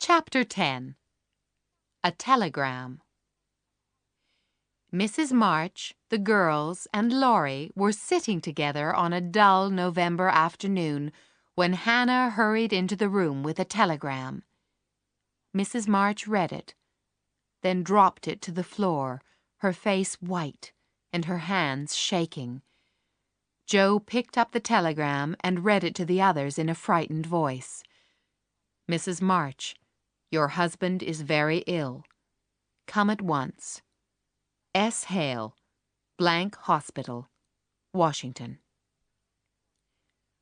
Chapter 10. A Telegram. Mrs. March, the girls, and Laurie were sitting together on a dull November afternoon when Hannah hurried into the room with a telegram. Mrs. March read it, then dropped it to the floor, her face white and her hands shaking. Joe picked up the telegram and read it to the others in a frightened voice. Mrs. March, your husband is very ill. Come at once. S. Hale, Blank Hospital, Washington.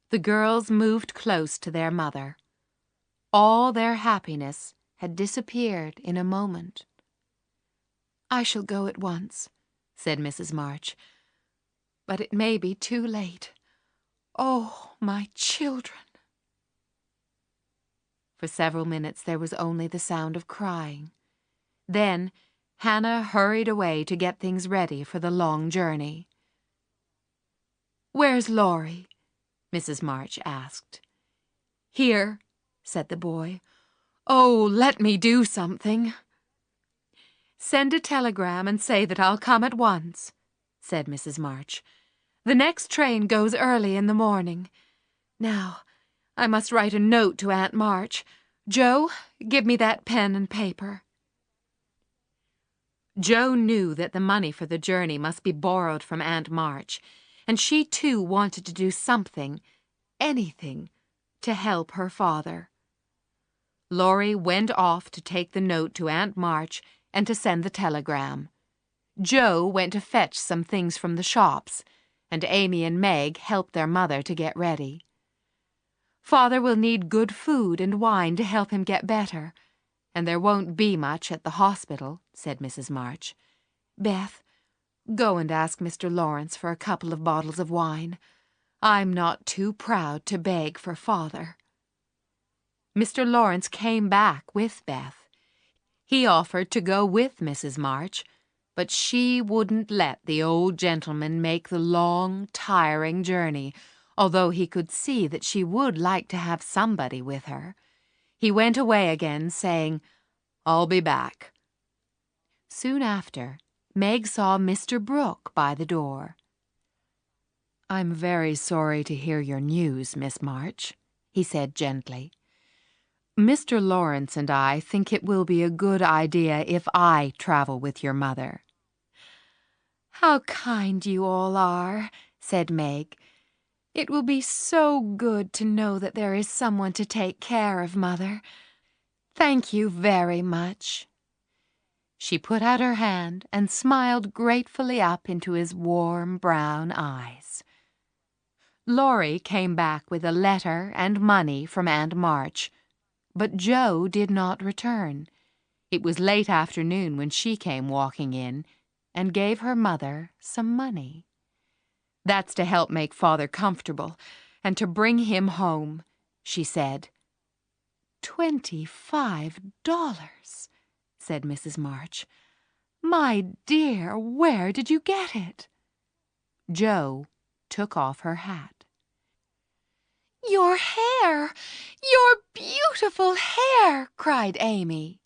The girls moved close to their mother. All their happiness had disappeared in a moment. "I shall go at once," said Mrs. March, "but it may be too late. Oh, my children!" For several minutes there was only the sound of crying. Then Hannah hurried away to get things ready for the long journey. "Where's Laurie?" Mrs. March asked. "Here," said the boy. "Oh, let me do something." "Send a telegram and say that I'll come at once," said Mrs. March. "The next train goes early in the morning. Now, I must write a note to Aunt March. Joe, give me that pen and paper." Joe knew that the money for the journey must be borrowed from Aunt March, and she too wanted to do something, anything, to help her father. Laurie went off to take the note to Aunt March and to send the telegram. Joe went to fetch some things from the shops, and Amy and Meg helped their mother to get ready. "Father will need good food and wine to help him get better, and there won't be much at the hospital," said Mrs. March. "Beth, go and ask Mr. Lawrence for a couple of bottles of wine. I'm not too proud to beg for Father." Mr. Lawrence came back with Beth. He offered to go with Mrs. March, but she wouldn't let the old gentleman make the long, tiring journey, although he could see that she would like to have somebody with her. He went away again, saying, "I'll be back." Soon after, Meg saw Mr. Brooke by the door. "I'm very sorry to hear your news, Miss March," he said gently. "Mr. Lawrence and I think it will be a good idea if I travel with your mother." "How kind you all are," said Meg. "It will be so good to know that there is someone to take care of Mother. Thank you very much." She put out her hand and smiled gratefully up into his warm brown eyes. Laurie came back with a letter and money from Aunt March, but Joe did not return. It was late afternoon when she came walking in and gave her mother some money. "That's to help make Father comfortable and to bring him home," she said. $25, said Mrs. March. "My dear, where did you get it?" Joe took off her hat. "Your hair! Your beautiful hair!" cried Amy.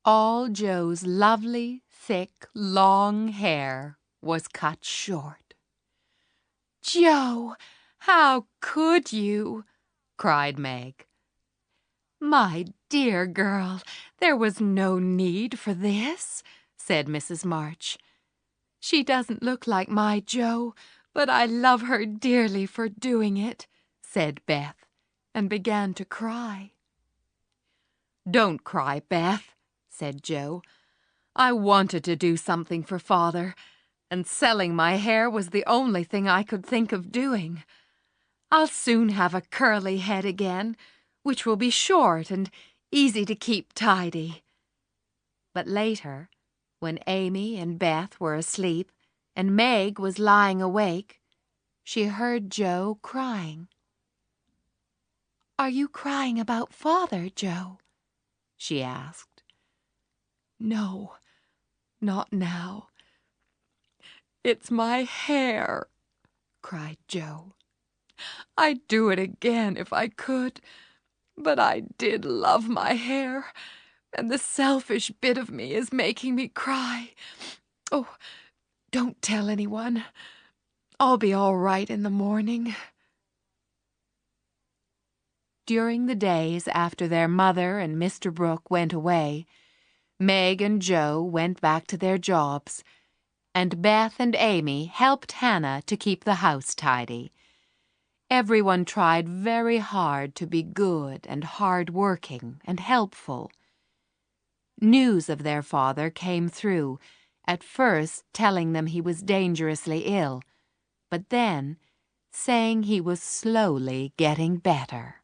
All Joe's lovely, thick, long hair was cut short. "Joe, how could you?" cried Meg. "My dear girl, there was no need for this," said Mrs. March. "She doesn't look like my Joe, but I love her dearly for doing it," said Beth, and began to cry. "Don't cry, Beth," said Joe. "I wanted to do something for Father, and selling my hair was the only thing I could think of doing. I'll soon have a curly head again, which will be short and easy to keep tidy." But later, when Amy and Beth were asleep and Meg was lying awake, she heard Joe crying. "Are you crying about Father, Joe?" she asked. "No, not now. It's my hair," cried Joe. "I'd do it again if I could, But I did love my hair, and the selfish bit of me is making me cry. Oh, don't tell anyone. I'll be all right in the morning." During the days after their mother and Mr. Brooke went away, Meg and Joe went back to their jobs, and Beth and Amy helped Hannah to keep the house tidy. Everyone tried very hard to be good and hard-working and helpful. News of their father came through, at first telling them he was dangerously ill, but then saying he was slowly getting better.